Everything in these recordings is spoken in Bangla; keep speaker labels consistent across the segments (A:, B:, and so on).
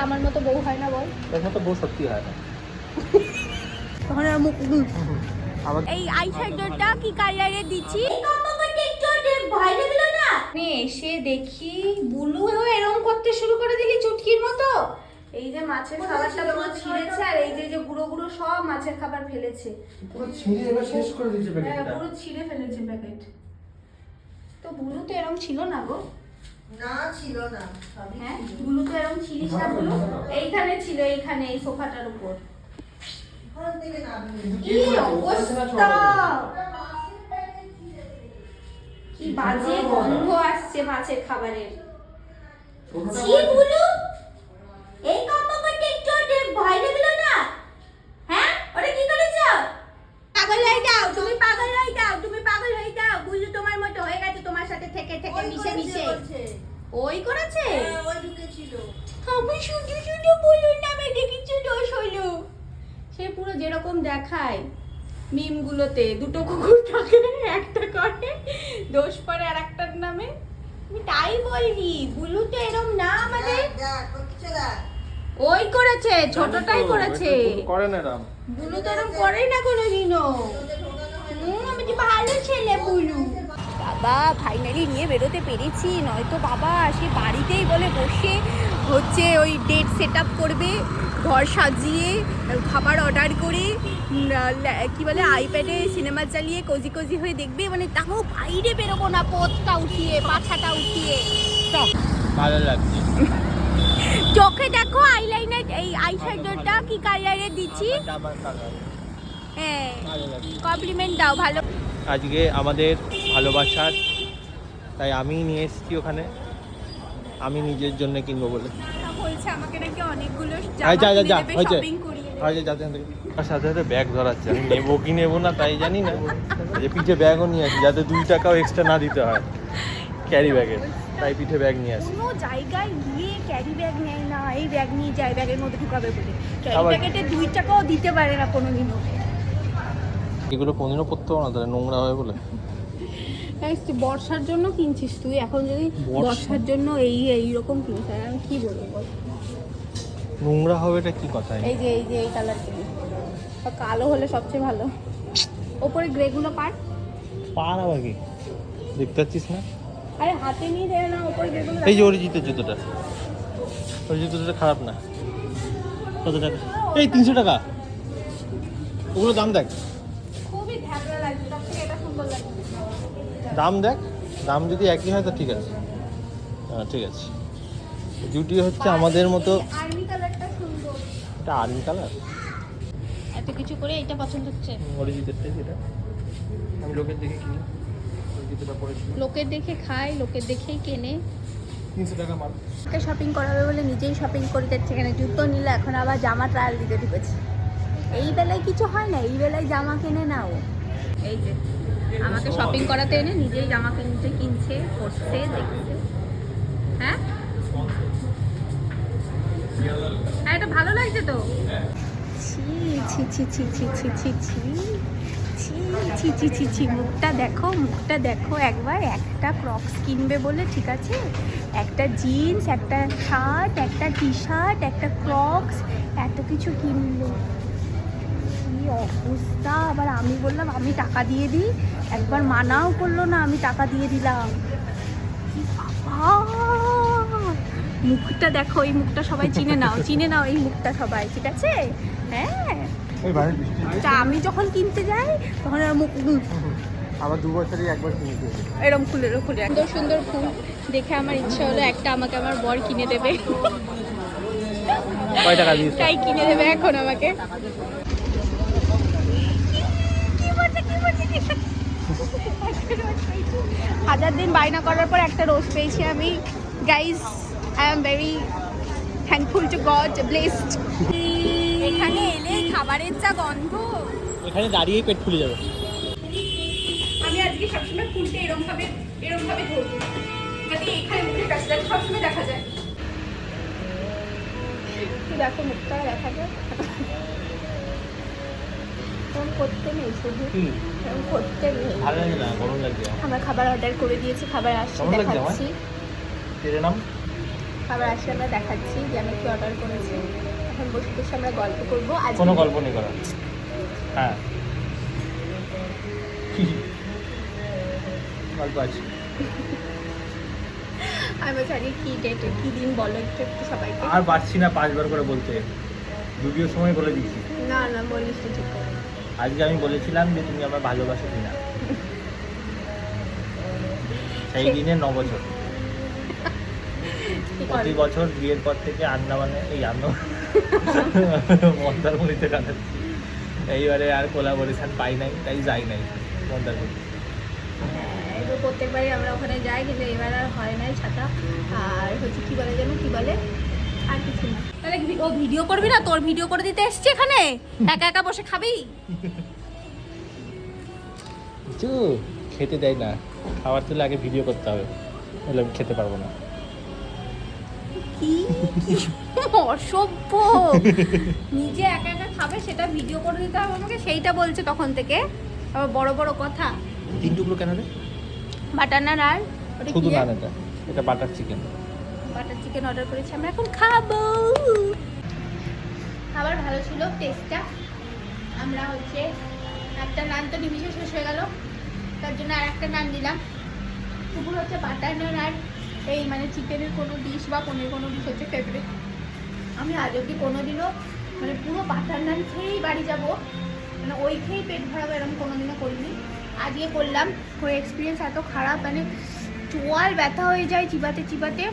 A: আমার মতো বউ হয় না বল?
B: তোর মতো বউ সত্যি হয় না।
A: তখন আর মুখ এই আইশ্যাডোটা কি কালারে দিচ্ছি? এসে দেখি বুলু এরকম করতে শুরু করে দিলি চুটকির মতো। এই যে মাছের খাবারটা পুরো ছিঁড়েছে আর এই যে গুঁড়ো গুঁড়ো সব মাছের খাবার ফেলেছে।
B: পুরো ছিঁড়ে এবার শেষ করে দিয়েছে প্যাকেটটা।
A: হ্যাঁ পুরো ছিঁড়ে ফেলেছে প্যাকেট। তো বুলু তো এরকম ছিল না গো।
C: না ছিল না।
A: হ্যাঁ বুলু তো এরকম ছিলিস না বুলু। এইখানে ছিল, এইখানে এই সোফাটার উপর।
C: ওখান থেকে না
A: কি অবস্থা! কি বাজে গন্ধ আসছে মাছের খাবারের। ছি বুলু, এই কাম্পা করতে একটু ভয় লাগলো না? হ্যাঁ ওটা কি করেছো? পাগল হয়ে যাও তুমি, পাগল হয়ে যাও তুমি, পাগল হয়ে যাও। বুলু তোমার মতো হয়ে গেছে তোমার সাথে থেকে থেকে মিশে মিশে। ওই করেছে?
C: হ্যাঁ ওই ঢুকেছিল।
A: আমি শুধু শুধু বলুন নামে দেখেছি দোষ হলো। সে পুরো যেরকম দেখায় মিমগুলোতে, দুটো কুকুর থাকে একটা করে দোষ পড়ে আর একটার নামে। আমি তাই বলি বুলু তো এরকম না আমাদের।
C: যা করছে না।
A: ওই করেছে, ছোটটাই করেছে।
B: করে না এরম।
A: বুলু তো এরকম করেই না কোনোদিনও। আমি কি ভালো ছেলে বুলু। বাবা ফাইনালি নিয়ে বেরোতে পেরেছি, নয়তো বাবা সে বাড়িতেই বলে বসে হচ্ছে ওই ডেট সেট আপ করবে, ঘর সাজিয়ে খাবার অর্ডার করে কি বলে আইপ্যাডে সিনেমা চালিয়ে কোজি কোজি হয়ে দেখবে, মানে তাও বাইরে বেরোবো না, পথটা উঠিয়ে পাছাটা উঠিয়ে।
B: ভালো লাগছে।
A: চোখে দেখো আইলাইনার, এই আইশ্যাডোটা কি কালারে দিচ্ছি? হ্যাঁ কমপ্লিমেন্ট দাও। ভালো
B: আজকে আমাদের ভালোবাসার, তাই আমি নিয়ে এসেছি ওখানে, আমি নিজের জন্য কিনবো বলে।
A: বলছে আমাকে নাকি অনেকগুলো
B: শপিং করিয়ে দেবে। আর সাথে সাথে ব্যাগ ধরাচ্ছে, আমি নেবো কি নেবো না তাই জানি না, যে পিঠে ব্যাগও নিয়ে আসি যাতে 2 টাকাও এক্সট্রা না দিতে হয় ক্যারি ব্যাগের, তাই পিঠে ব্যাগ নিয়ে আসি।
A: কোনো জায়গায় গিয়ে ক্যারি ব্যাগ নেয় না, এই ব্যাগ নিয়ে যায় ব্যাগের মধ্যে ঢুকাবে বলে। ক্যারি ব্যাগেতে 2 টাকাও দিতে পারে না কোনোদিনও।
B: এগুলো কোনোদিনও পরতে হবে না তাহলে, নোংরা হয় বলে।
A: বর্ষার জন্য কিনছিস তুই, এখন যদি বর্ষার জন্য এইরকম কিনছিস, আমি কি বলবো বল?
B: নোংরা হবে এটা কি কথা?
A: এই যে এই কালার কিনি, কালো হলে সবচেয়ে ভালো। ওপরে গ্রেগুলো পার
B: আবার কি দেখতে পাচ্ছিস না?
A: আরে হাতে নিয়ে দেয় না, ওপরে গ্রেগুলো।
B: এই যে অরিজিতের জুতোটা, অরিজিতের খারাপ না। কত টাকা? এই 300 টাকা। ওগুলো দাম দেখ,
A: খুবই ধ্যাবড়া লাগছে, তার থেকে এটা সুন্দর লাগছে।
B: দাম দেখ, দাম যদি একই হয় তো ঠিক আছে। হ্যাঁ ঠিক আছে। জুটি হচ্ছে আমাদের মতো।
A: আর্মি কালারটা সুন্দর।
B: এটা আর্মি কালার।
A: এত কিছু করে এটা পছন্দ হচ্ছে।
B: অরিজিতেরটাই যেটা আমি লোকের দেখে কিনি, অরিজিতটা পরেছি।
A: লোকের দেখে খায়, লোকের দেখেই কেনে।
B: 300 টাকা মাল।
A: ওকে শপিং করাবে বলে নিজেই শপিং করে যাচ্ছে, এখানে জুতো নিলে এখন আবার জামা ট্রায়াল দিতে ঢুকেছে। এই বেলায় কিছু হয় না, এই বেলায় জামা কেনে না ও। এই যে আমাকে শপিং করাতে এনে নিজেই জামা কিনছে, পরছে, দেখছে। হ্যাঁ হ্যাঁ এটা ভালো লাগছে তো। ছি ছি ছি ছি ছি ছি ছি ছি ছি ছি ছি ছি ছি, মুখটা দেখো, মুখটা দেখো একবার। একটা ক্রক্স কিনবে বলে, ঠিক আছে, একটা জিন্স, একটা শার্ট, একটা টি শার্ট, একটা ক্রক্স, এত কিছু কিনলো। কি অবস্থা! আবার আমি বললাম আমি টাকা দিয়ে দিই, একবার মানাও করলো না, আমি টাকা দিয়ে দিলাম। কি বাবা! মুখটা দেখো, এই মুখটা সবাই চিনে নাও, চিনে নাও এই মুখটা সবাই, ঠিক আছে? হ্যাঁ তা আমি যখন কিনতে যাই তখন মুখ
B: আবার 2 বছরই একবার কিনেছি
A: এরকম খুলে সুন্দর সুন্দর ফুল দেখে আমার ইচ্ছা হলো একটা আমাকে আমার বর কিনে দেবে।
B: কয় টাকা দিয়েছ?
A: তাই কিনে দেবে এখন আমাকে। হাজার দিন বায়না করার পর একটা রোজ পেয়েছি আমি। Guys I am very thankful to god, blessed. এখানে এলে খাবারের যা গন্ধ,
B: এখানে দাঁড়িয়েই পেট ফুলে যাবে।
A: আমি আজকে সবসময় ফুলটা এরকম ভাবে ধরবো যাতে এখানে মুখের কাছে যাতে সবসময় দেখা যায়। দেখো মুখটা দেখা যায়, এরকম করতে নেই, শুধু এরকম করতে নেই।
B: ভালো লাগে না, গরম লাগছে।
A: আমরা খাবার অর্ডার করে দিয়েছি, খাবার আসছে, দেখাচ্ছি।
B: তেরে নাম
A: খাবার আসলে আমরা দেখাচ্ছি যে আমি কি অর্ডার করেছি। এখন বসে বসে আমরা গল্প করবো। আজ
B: কোনো গল্প নেই করা। হ্যাঁ গল্প আছে।
A: আমি বলছি আজকে কি ডেটে কি দিন বলো একটু সবাইকে।
B: আর পারছি না 5 বার করে বলতে, ভিডিওর সময় বলে দিচ্ছি।
A: না না বলিস তো ঠিক করে।
B: আজকে আমি বলেছিলাম যে তুমি আমার ভালোবাসো কিনা, সেই দিনে 9 বছর। প্রতি বছর বিয়ের পর থেকে আন্দামানে মন্দারমণিতে কাটাচ্ছি। এইবারে আর কোলাবোরেশন পাই নাই, তাই যাই নাই মন্দারমণি।
A: এবার প্রত্যেকবারই আমরা ওখানে যাই, কিন্তু এবার আর হয় নাই ছাতা। আর হচ্ছে কি বলে যেন কি বলে আর কিছু না। তাহলে ও ভিডিও করবি না? তোর ভিডিও করে দিতে এসছি এখানে, একা একা বসে খাবি?
B: কিছু খেতে দেয় না, খাবার তুলে আগে ভিডিও করতে হবে, তাহলে আমি খেতে পারবো না।
A: কি অসভ্য! নিজে একা একা খাবে সেটা ভিডিও করে দিতে হবে আমাকে, সেইটা বলছে তখন থেকে। আবার বড় বড় কথা।
B: 3 টুকরো কেন রে?
A: বাটার নান আর ওটা
B: শুধু
A: কি?
B: নান, এটা butter chicken.
A: Butter chicken order করেছি, আমরা এখন খাবো। খাবার ভালো ছিল টেস্টটা। আমরা হচ্ছে একটা নান তো নিমিশে শেষ হয়ে গেল, তার জন্য আর একটা নান দিলাম। দুপুর হচ্ছে বাটার নান আর এই মানে চিকেনের কোনো ডিশ বা পনির কোনো ডিশ হচ্ছে ফেভারিট। আমি আজ অব্দি কোনোদিনও মানে পুরো বাটার নান খেয়েই বাড়ি যাব, মানে ওই খেয়েই পেট ভরাবো এরকম কোনোদিনও করিনি। আজকে করলাম, করে এক্সপিরিয়েন্স এত খারাপ, মানে চোয়াল ব্যথা হয়ে যায় চিবাতে চিবাতে।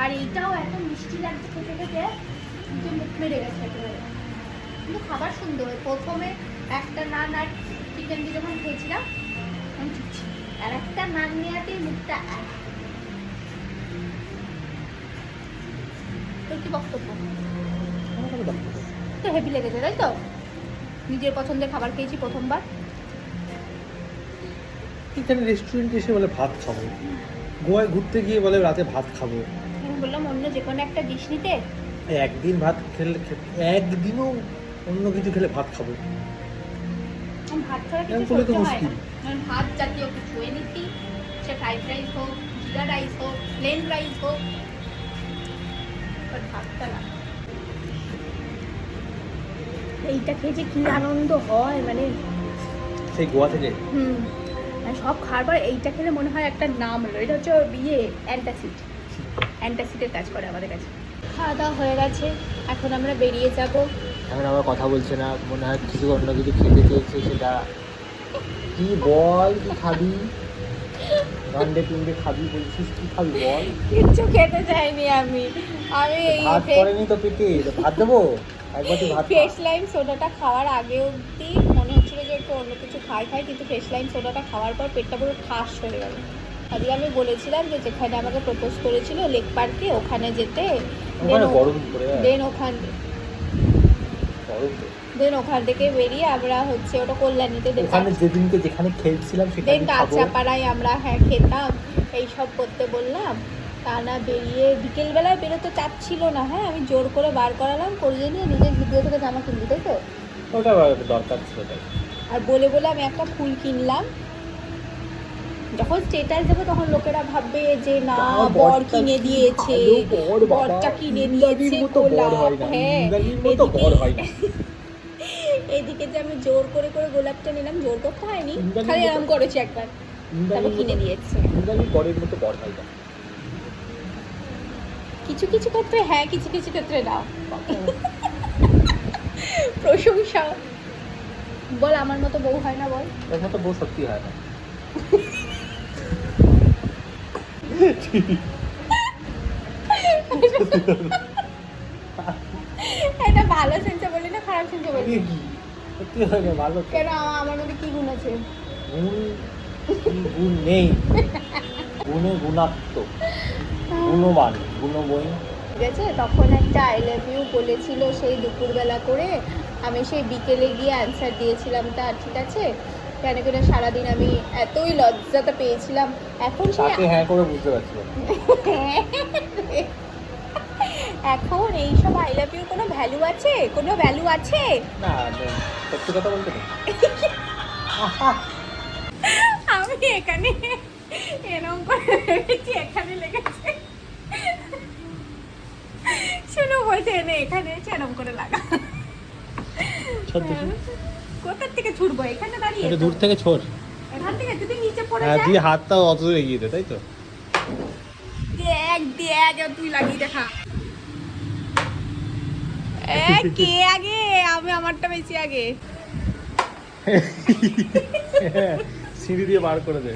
A: আর এইটাও এত মিষ্টি লাগছে খেতে খেতে, যে মুখ মেরে গেছে একেবারে। কিন্তু খাবার সুন্দর। প্রথমে একটা নান আর চিকেন দিয়ে যখন খেয়েছিলাম আমি ঠিক ছিল, আর একটা নান নেওয়াতেই মুখটা তোর কি বক্তব্য? তো হেভি লেগেছে তাই তো? নিজের পছন্দের খাবার খেয়েছি প্রথমবার।
B: এখানে রেস্টুরেন্টে এসে বলে ভাত খাবো, গোয়ায় ঘুরতে গিয়ে বলে রাতে ভাত খাবো।
A: আমি বললাম অন্য যে কোনো একটা ডিশ নিতে।
B: একদিন ভাত খেলে একদিনও অন্য কিছু খেলে ভাত খাবো।
A: ভাত ছাড়া কিছু
B: বলে তো
A: সহ্য হয়
B: মুশকিল।
A: না। ভাত জাতীয় কিছু এনিথিং, সে ফ্রাইড রাইস হোক, জিরা রাইস হোক, প্লেন রাইস হোক, বাট ভাতটা না। এইটা খেয়ে যে কি আনন্দ হয়, মানে
B: সেই গোয়া থেকে
A: আর সব খাওয়ার পর এইটা খেলে মনে হয় একটা নাম হলো। এটা হচ্ছে বিয়ে অ্যান্টাসিড, অ্যান্টাসিডের কাজ করে আমাদের কাছে। খাওয়া দাওয়া হয়ে গেছে, এখন আমরা বেরিয়ে যাব।
B: এখন আবার কথা বলছে না, মনে হয় কিছু অন্য কিছু খেতে চেয়েছে। সেটা কি বল, কি খাবি? রান্ডে পিন্ডে খাবি বলছিস, কি খাবি বল?
A: কিচ্ছু খেতে চাইনি আমি।
B: ভাত পড়েনি তো পেটে, ভাত দেবো একবার, তুই ভাত
A: ফ্রেশ লাইম সোডাটা খাওয়ার আগে অবধি মনে হচ্ছিল যে একটু অন্য কিছু খাই, কিন্তু ফ্রেশ লাইম সোডাটা খাওয়ার পর পেটটা পুরো ঠাস হয়ে গেল। আজকে আমি বলেছিলাম যে যেখানে আমাকে প্রপোজ করেছিল লেক পার্কে, ওখানে যেতে। দেন ওখান থেকে বেরিয়ে আমরা হচ্ছে ওটা কল্যাণীতে,
B: যেদিনকে যেখানে খেলছিলাম
A: দেন কাঁচাপাড়ায় আমরা খেতাম, এইসব করতে বললাম। তা না বেরিয়ে বিকেলবেলায় বেরোতে চাচ্ছিল না। হ্যাঁ, আমি জোর করে বার করালাম, করিয়ে নিয়ে নিজের ভিডিও থেকে জামা কিনবি তাই তো?
B: ওটা দরকার ছিল তাই।
A: আর বলে বলে আমি একটা ফুল কিনলাম। যখন স্টেটাস দেবো তখন লোকেরা ভাববে যে না বর কিনে দিয়েছে, বরটা কিনে দিয়েছে গোলাপ। হ্যাঁ, এদিকে যে আমি জোর করে করে গোলাপটা নিলাম, জোর করতে হয়নি, খালি এরকম করেছি একবার, তারপর কিনে দিয়েছে।
B: বরের মতো বর হয় না।
A: কিছু কিছু ক্ষেত্রে হ্যাঁ, কিছু কিছু ক্ষেত্রে না। প্রশংসা বল, আমার মতো বউ হয় না বল?
B: এর মতো বউ সত্যি হয় না।
A: এটা ভালো সেন্সে বলি না খারাপ সেন্সে বলি?
B: সত্যি হয় না, ভালো
A: কেন? আমার মধ্যে কি গুণ আছে?
B: গুণ নেই, গুণে গুণাত্মক, গুণবান, গুণময়ী।
A: ঠিক আছে, তখন একটা আই লাভ ইউ বলেছিল সেই দুপুরবেলা করে, আমি সেই বিকেলে গিয়ে অ্যান্সার দিয়েছিলাম তার। ঠিক আছে, কেন কিনা সারাদিন আমি এতই লজ্জাটা পেয়েছিলাম। এখন
B: তাকে হ্যাঁ করে বুঝতে পারছিলাম।
A: এখন এইসব আই লাভ ইউ কোনো ভ্যালু আছে? কোনো ভ্যালু আছে
B: না, সত্যি কথা বলতে নেই।
A: আমি এখানে এরকম করে রেখেছি, এখানে লেগেছে। ওই যে এনে এখানে এসে এরকম করে লাগা।
B: ছোট
A: কোথা থেকে ছুটবো? এখানে দাঁড়িয়ে
B: এটা
A: তো।
B: দূর থেকে ছোট।
A: এখান থেকে যদি নিচে পড়ে
B: হ্যাঁ
A: যায়।
B: দিয়ে হাতটা অত দূর এগিয়ে দে, তাই তো?
A: দেখ এবার তুই লাগিয়ে দেখা। কে আগে? আমি আমারটা বেশি আগে।
B: সিঁড়ি দিয়ে বার করে দে।